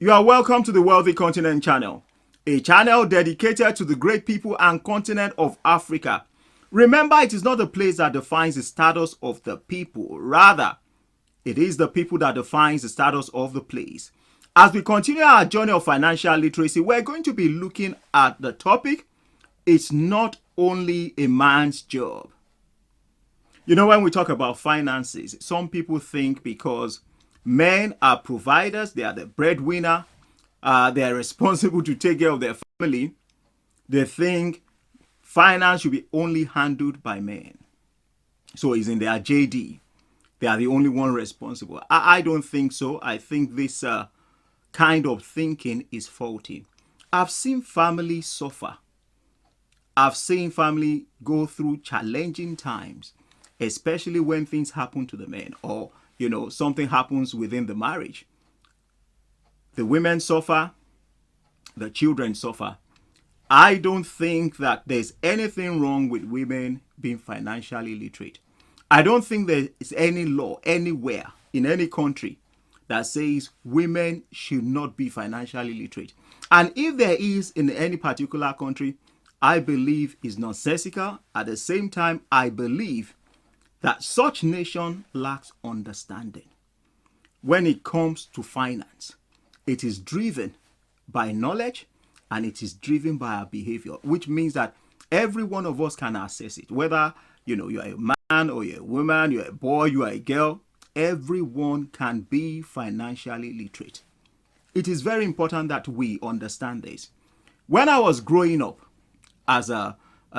You are welcome to the Wealthy Continent channel, a channel dedicated to the great people and continent of Africa. Remember, it is not the place that defines the status of the people. Rather, it is the people that defines the status of the place. As we continue our journey of financial literacy, we're going to be looking at the topic, it's not only a man's job. You know, when we talk about finances, some people think because men are providers, they are the breadwinner, they are responsible to take care of their family, they think finance should be only handled by men. So it's in their JD. They are the only one responsible. I don't think so. I think this kind of thinking is faulty. I've seen families suffer. I've seen family go through challenging times, especially when things happen to the men or, something happens within the marriage. The women suffer, the children suffer. I don't think that there's anything wrong with women being financially literate. I don't think there is any law anywhere in any country that says women should not be financially literate. And if there is in any particular country, I believe is nonsensical. At the same time, I believe that such nation lacks understanding. When it comes to finance, it is driven by knowledge and it is driven by our behavior, which means that every one of us can access it. Whether, you're a man or you're a woman, you're a boy, you are a girl, everyone can be financially literate. It is very important that we understand this. When I was growing up as a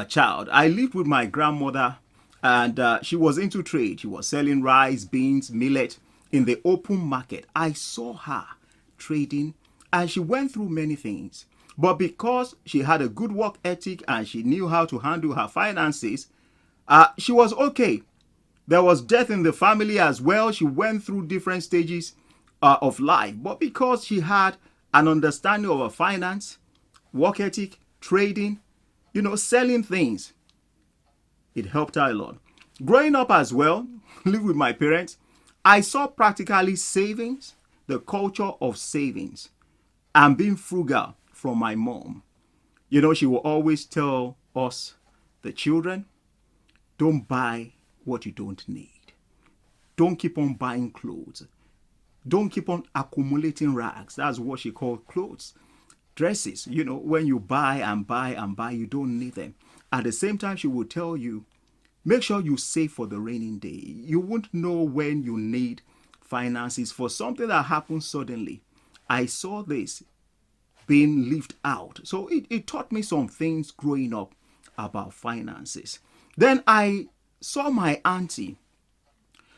child, I lived with my grandmother and she was into trade. She was selling rice, beans, millet in the open market. I saw her trading and she went through many things. But because she had a good work ethic and she knew how to handle her finances, she was okay. There was death in the family as well. She went through different stages of life. But because she had an understanding of her finance, work ethic, trading, selling things, it helped her a lot. Growing up as well, live with my parents, I saw practically savings, the culture of savings, and being frugal from my mom. She will always tell us, the children, don't buy what you don't need. Don't keep on buying clothes. Don't keep on accumulating rags. That's what she called clothes. Dresses, when you buy and buy and buy, you don't need them. At the same time, she will tell you, make sure you save for the raining day. You won't know when you need finances for something that happens suddenly. I saw this being lived out. So it taught me some things growing up about finances. Then I saw my auntie.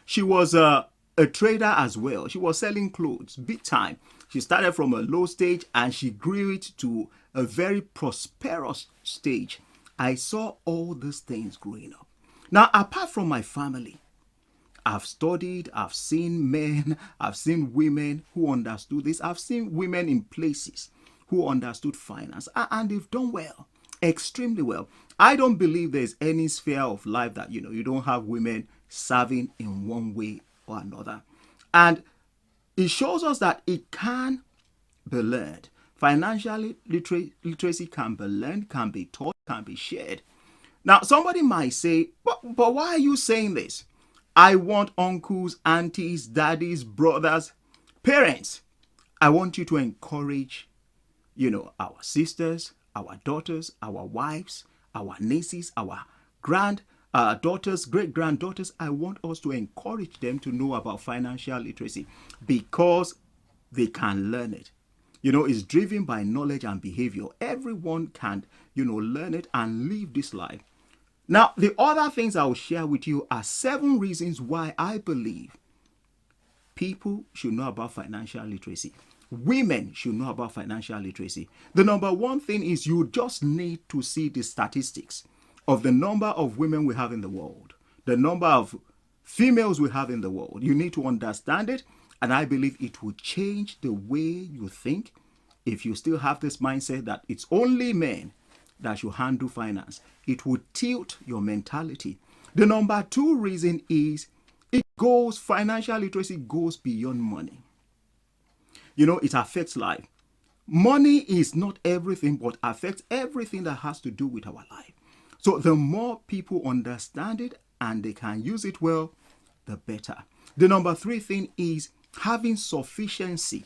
She was a trader as well. She was selling clothes big time. She started from a low stage and she grew it to a very prosperous stage. I saw all these things growing up. Now, apart from my family, I've studied, I've seen men, I've seen women who understood this. I've seen women in places who understood finance and they've done well, extremely well. I don't believe there's any sphere of life that, you don't have women serving in one way or another. And it shows us that it can be learned. Financial literacy can be learned, can be taught, can be shared. Now, somebody might say, but why are you saying this? I want uncles, aunties, daddies, brothers, parents. I want you to encourage, our sisters, our daughters, our wives, our nieces, our daughters, great-granddaughters. I want us to encourage them to know about financial literacy because they can learn it. It's driven by knowledge and behavior. Everyone can, learn it and live this life. Now, the other things I will share with you are 7 reasons why I believe people should know about financial literacy. Women should know about financial literacy. The number one thing is you just need to see the statistics of the number of women we have in the world, the number of females we have in the world. You need to understand it, and I believe it will change the way you think if you still have this mindset that it's only men that should handle finance. It will tilt your mentality. The number 2 reason is financial literacy goes beyond money. it affects life. Money is not everything, but affects everything that has to do with our life. So the more people understand it and they can use it well, the better. The number 3 thing is having sufficiency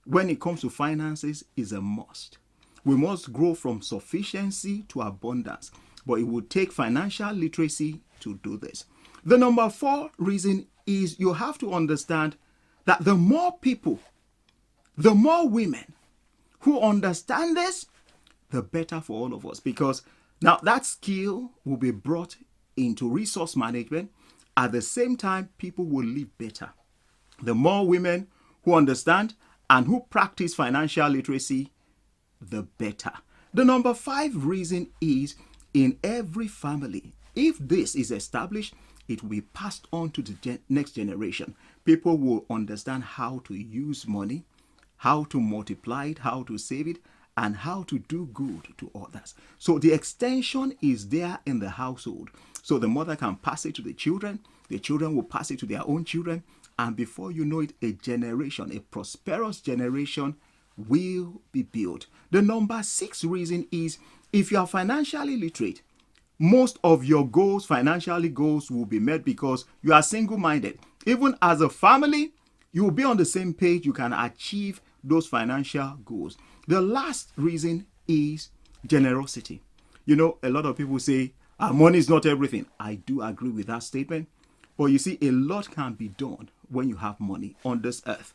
when it comes to finances is a must. We must grow from sufficiency to abundance, but it will take financial literacy to do this. The number 4 reason is you have to understand that the more people, the more women who understand this, the better for all of us. Because now that skill will be brought into resource management. At the same time, people will live better. The more women who understand and who practice financial literacy, the better. The number 5 reason is in every family, if this is established, it will be passed on to the next generation. People will understand how to use money, how to multiply it, how to save it, and how to do good to others. So the extension is there in the household. So the mother can pass it to the children will pass it to their own children, and before you know it, a generation, a prosperous generation will be built. The number 6 reason is if you are financially literate, most of your goals, financially goals, will be met because you are single-minded. Even as a family, you will be on the same page. You can achieve those financial goals. The last reason is generosity. A lot of people say, money is not everything. I do agree with that statement. But you see, a lot can be done when you have money on this earth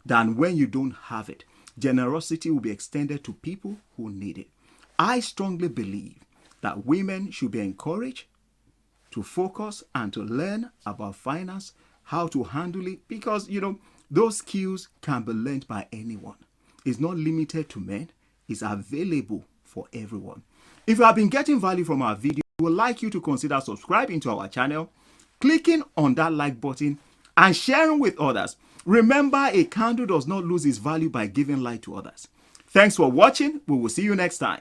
than when you don't have it. Generosity will be extended to people who need it. I strongly believe that women should be encouraged to focus and to learn about finance, how to handle it, because, those skills can be learned by anyone. It's not limited to men. It's available for everyone. If you have been getting value from our video, we would like you to consider subscribing to our channel, clicking on that like button, and sharing with others. Remember, a candle does not lose its value by giving light to others. Thanks for watching. We will see you next time.